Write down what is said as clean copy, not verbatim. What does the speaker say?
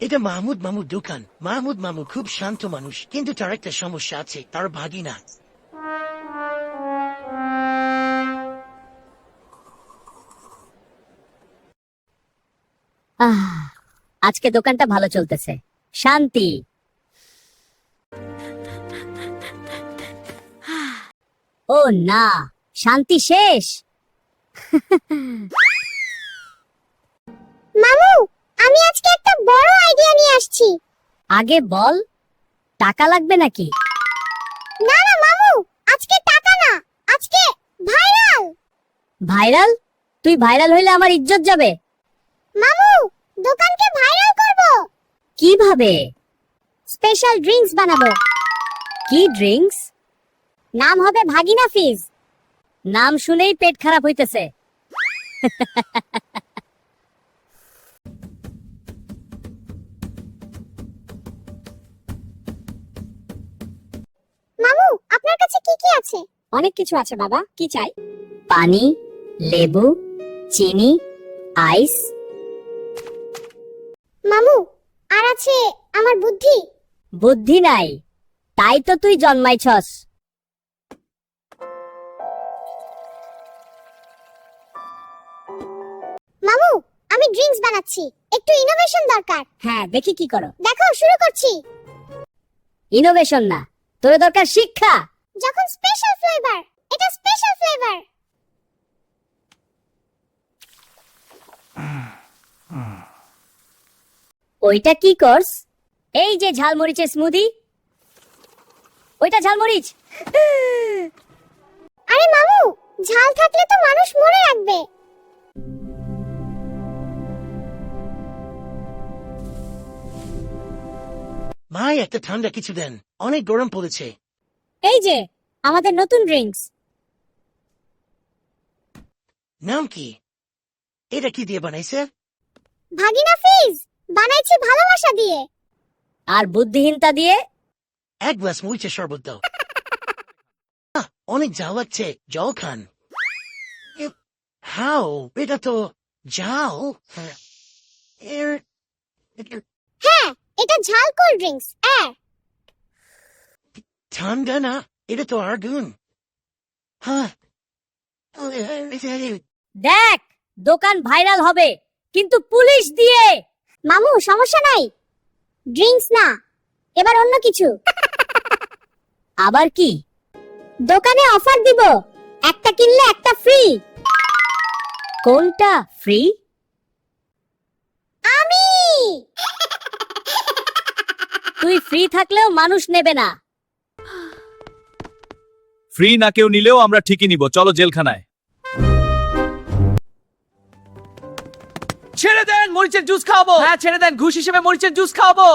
এটা মাহমুদ মামুর দোকান। মাহমুদ মামু খুব শান্ত মানুষ, কিন্তু তার একটা সমস্যা আছে, তার ভাগিনা। আজকে দোকানটা ভালো চলতেছে, শান্তি। ও না, শান্তি শেষ। মামু, আমি আজকে একটা বড় আইডিয়া নিয়ে আসছি। আগে বল, টাকা লাগবে নাকি? না না মামু, আজকে টাকা না, আজকে ভাইরাল। ভাইরাল? তুই ভাইরাল হইলে আমার ইজ্জত যাবে। মামু, দোকানকে ভাইরাল করব। কিভাবে? স্পেশাল ড্রিঙ্কস বানাবো। কি ড্রিঙ্কস? নাম হবে ভাগিনা ফিজ। নাম শুনেই পেট খারাপ হইতেছে। মামু, আপনার কাছে কি কি আছে? অনেক কিছু আছে বাবা, কি চাই? পানি, লেবু, চিনি, আইস। মামু, আর আছে আমার বুদ্ধি। বুদ্ধি নাই, তাই তো তুই জন্মাইছস। মামু, আমি ড্রিঙ্কস বানাচ্ছি, একটু ইনোভেশন দরকার। হ্যাঁ, দেখি কি করো। দেখো, শুরু করছি। ইনোভেশন না, তোর দরকার শিক্ষা। যখন স্পেশাল ফ্লেভার, এটা স্পেশাল ফ্লেভার। ওইটা কি করস? এই যে ঝালমরিচের স্মুদি। ওইটা ঝালমরিচ। আরে মামু, ঝাল থাকলে তো মানুষ মনে রাখবে। ভাই, একটা ঠান্ডা কিছু দেন, অনেক গরম পড়েছে। এই যে আমাদের নতুন ড্রিঙ্কস। নাম কি? এটা কি দিয়ে বানাইছে? ভাগিনা ফিজ বানাইছি ভালোবাসা দিয়ে। আর বুদ্ধিহীনতা দিয়ে। এক গ্লাস মরিচের শরবত দাও। অনেক ঝাল লাগছে, জল খান। হাও, এটা তো ঝাল। হ্যাঁ, এটা ঝাল কোল্ড ড্রিঙ্কস। ঠান্ডা না, এটা তো আগুন। হ্যাঁ, দেখ, দোকান ভাইরাল হবে, কিন্তু পুলিশ দিয়ে। মামু, সমস্যা নাই, ড্রিঙ্কস না, এবার অন্য কিছু। আবার কি? দোকানে অফার দিব, একটা কিনলে একটা ফ্রি। কোনটা ফ্রি? আমি। তুই ফ্রি থাকলেও মানুষ নেবে না। ফ্রি না কেউ নিলেও আমরা ঠিকই নিব, চলো জেলখানায়। ছেড়ে দেন, মরিচের জুস খাওয়াবো। হ্যাঁ ছেড়ে দেন, ঘুষ হিসেবে মরিচের জুস খাওয়াবো।